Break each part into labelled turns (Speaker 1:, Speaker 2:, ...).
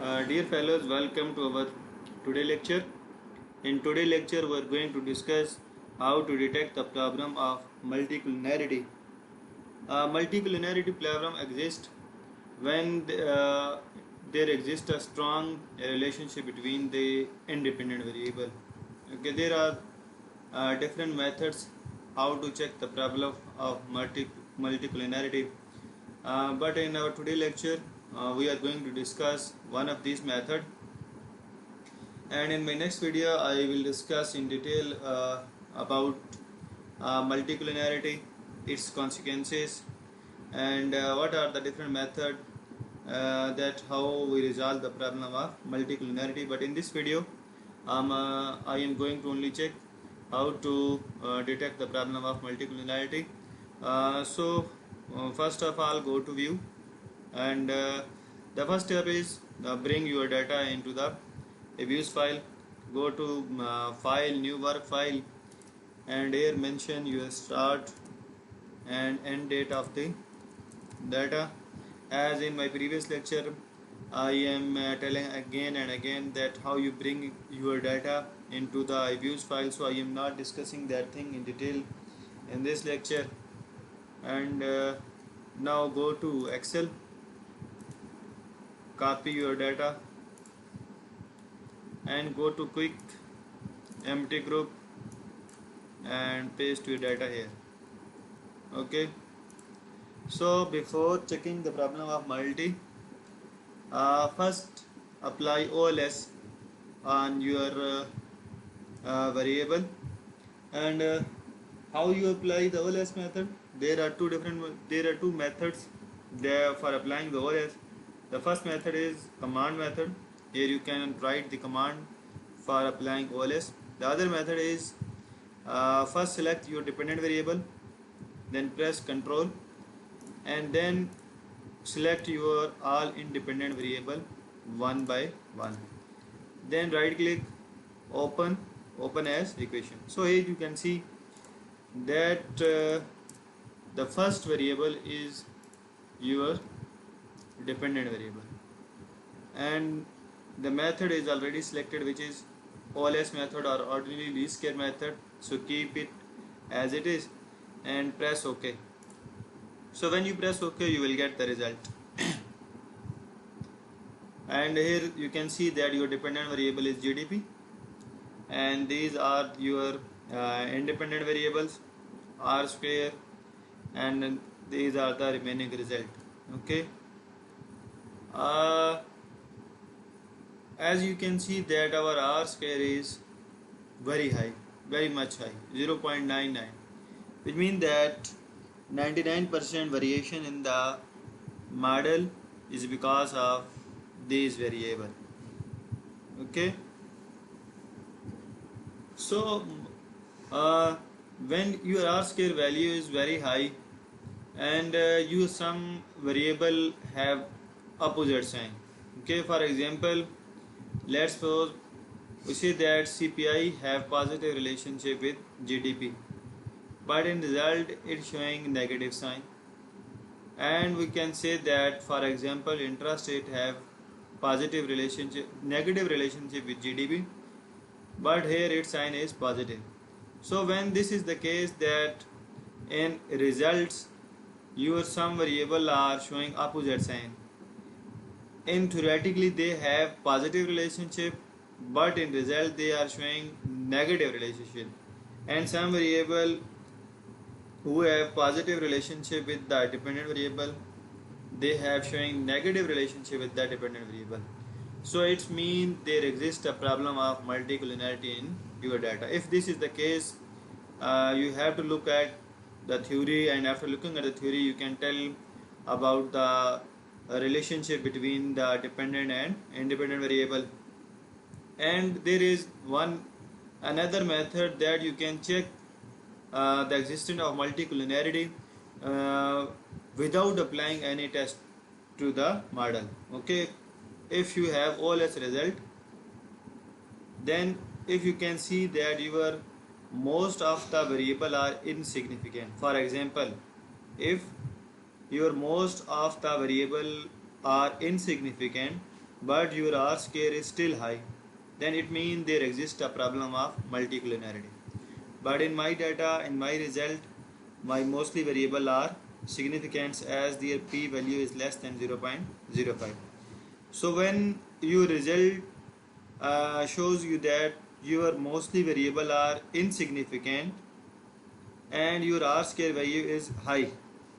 Speaker 1: Dear fellows, welcome to our today lecture. In today lecture, we are going to discuss how to detect the problem of multicollinearity. Multicollinearity problem exists when there exists a strong relationship between the independent variable. Okay, there are different methods how to check the problem of multicollinearity. But in our today lecture, we are going to discuss one of these methods, and in my next video I will discuss in detail about multicollinearity, its consequences, and what are the different methods that how we resolve the problem of multicollinearity. But in this video I am going to only check how to detect the problem of multicollinearity. First of all, go to view, and the first step is bring your data into the EViews file. Go to file, new work file, and here mention your start and end date of the data. As in my previous lecture, I am telling again and again that how you bring your data into the EViews file, so I am not discussing that thing in detail in this lecture. And now go to Excel, copy your data, and go to quick empty group and paste your data here. Okay, so before checking the problem of multi, first apply OLS on your variable. And how you apply the OLS method? There are two methods there for applying the OLS. The first method is command method. Here you can write the command for applying OLS. The other method is first select your dependent variable, then press Ctrl, and then select your all independent variable one by one. Then right click, open as equation. So here you can see that the first variable is your dependent variable, and the method is already selected, which is OLS method or ordinary least square method. So keep it as it is and press OK. So when you press OK, you will get the result. And here you can see that your dependent variable is GDP, and these are your independent variables R square, and these are the remaining result. Okay, as you can see that our R square is very high, very much high, 0.99, which means that 99% variation in the model is because of this variable. Okay, so when your R square value is very high and you some variable have opposite sign. Okay, for example, let's suppose we say that CPI have positive relationship with GDP, but in result it's showing negative sign. And we can say that, for example, interest rate have negative relationship with GDP, but here its sign is positive. So when this is the case, that in results your some variable are showing opposite sign, in theoretically they have positive relationship, but in result they are showing negative relationship. And some variable who have positive relationship with the dependent variable, they have showing negative relationship with the dependent variable. So it means there exists a problem of multicollinearity in your data. If this is the case, you have to look at the theory, and after looking at the theory you can tell about the relationship between the dependent and independent variable. And there is another method that you can check the existence of multicollinearity without applying any test to the model. Okay, if you have OLS result, then if you can see that your most of the variable are insignificant. For example, if your most of the variable are insignificant, but your R square is still high, then it means there exists a problem of multicollinearity. But in my data, in my result, my mostly variable are significant as their p value is less than 0.05. So when your result shows you that your mostly variable are insignificant and your R square value is high,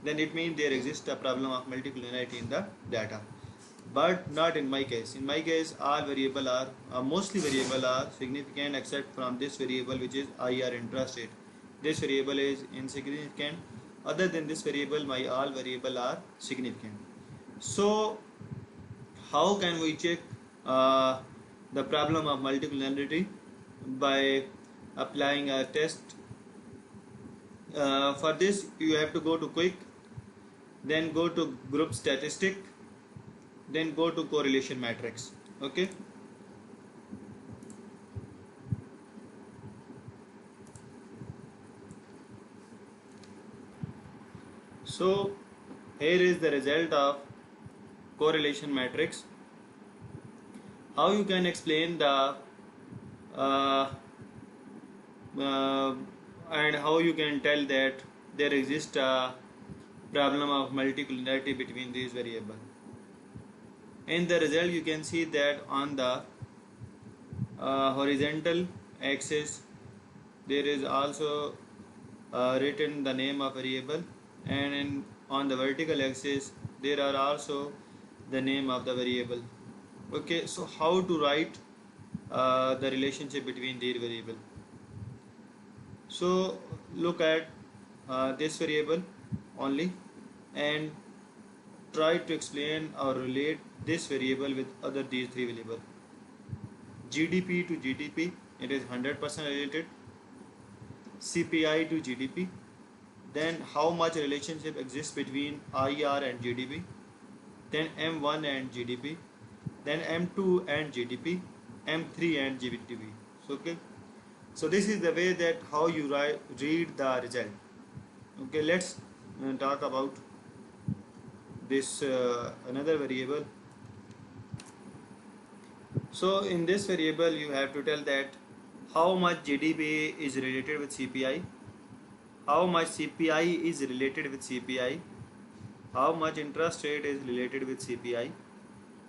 Speaker 1: then it means there exists a problem of multicollinearity in the data. But not in my case. In my case, all variable are mostly variable are significant except from this variable, which is IR interest rate. This variable is insignificant. Other than this variable, my all variable are significant. So how can we check the problem of multicollinearity? By applying a test. For this, you have to go to quick, then go to group statistic, then go to correlation matrix. Okay, so here is the result of correlation matrix. How you can explain the and how you can tell that there exists a problem of multicollinearity between these variables. In the result, you can see that on the horizontal axis there is also written the name of variable, and on the vertical axis there are also the name of the variable. Okay, so how to write the relationship between these variables? So look at this variable only and try to explain or relate this variable with other these three variables. GDP to GDP, it is 100% related. CPI to GDP, then how much relationship exists between IR and GDP, then M1 and GDP, then M2 and GDP, M3 and GDP. So, okay, so this is the way that how you read the result. Okay, let's talk about this another variable. So in this variable you have to tell that how much GDP is related with CPI, how much CPI is related with CPI, how much interest rate is related with CPI,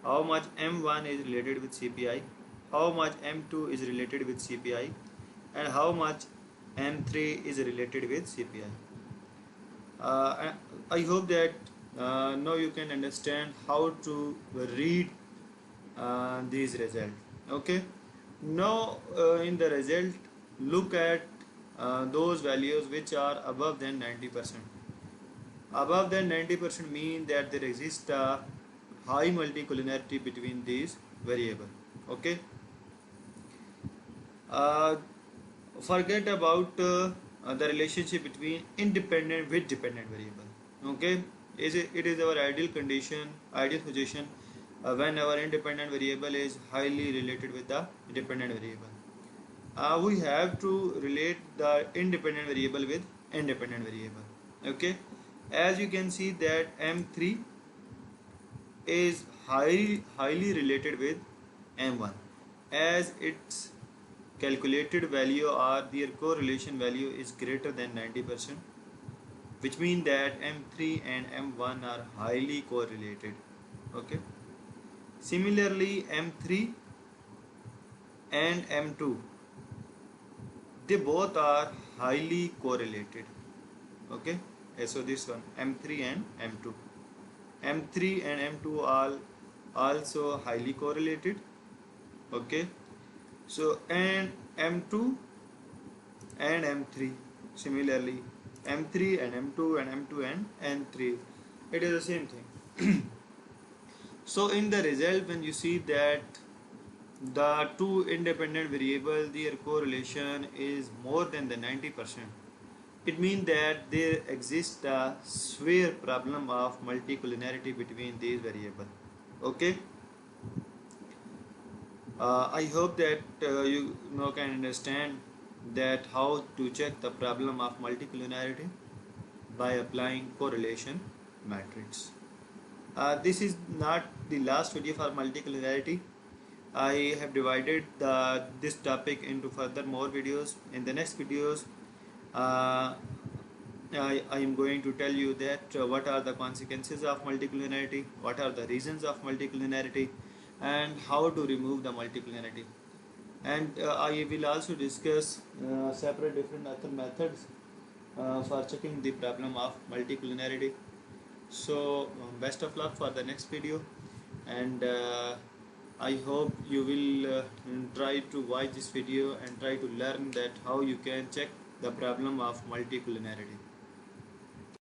Speaker 1: how much M1 is related with CPI, how much M2 is related with CPI, and how much M3 is related with CPI. I hope that now you can understand how to read these results. Okay, now in the result look at those values which are above than 90%. Above than 90% mean that there exists a high multicollinearity between these variables. Okay, forget about the relationship between independent with dependent variable. Okay, it is our ideal condition, ideal situation when our independent variable is highly related with the dependent variable. We have to relate the independent variable with independent variable. Okay, as you can see that M3 is highly related with M1 as its calculated value or their correlation value is greater than 90%, which means that M3 and M1 are highly correlated. Okay, similarly M3 and M2, they both are highly correlated. Okay, so this one M3 and M2, M3 and M2 are also highly correlated. Okay, so and M2 and M3 similarly, M3 and M2 and M2 and N3, it is the same thing. So in the result, when you see that the two independent variables, their correlation is more than the 90%, it means that there exists a severe problem of multicollinearity between these variables. Okay, I hope that you now can understand that how to check the problem of multicollinearity by applying correlation matrix. This is not the last video for multicollinearity. I have divided this topic into further more videos. In the next videos, uh, I am going to tell you that what are the consequences of multicollinearity, what are the reasons of multicollinearity, and how to remove the multicollinearity. And I will also discuss separate different other methods for checking the problem of multicollinearity. So best of luck for the next video, and I hope you will try to watch this video and try to learn that how you can check the problem of multicollinearity.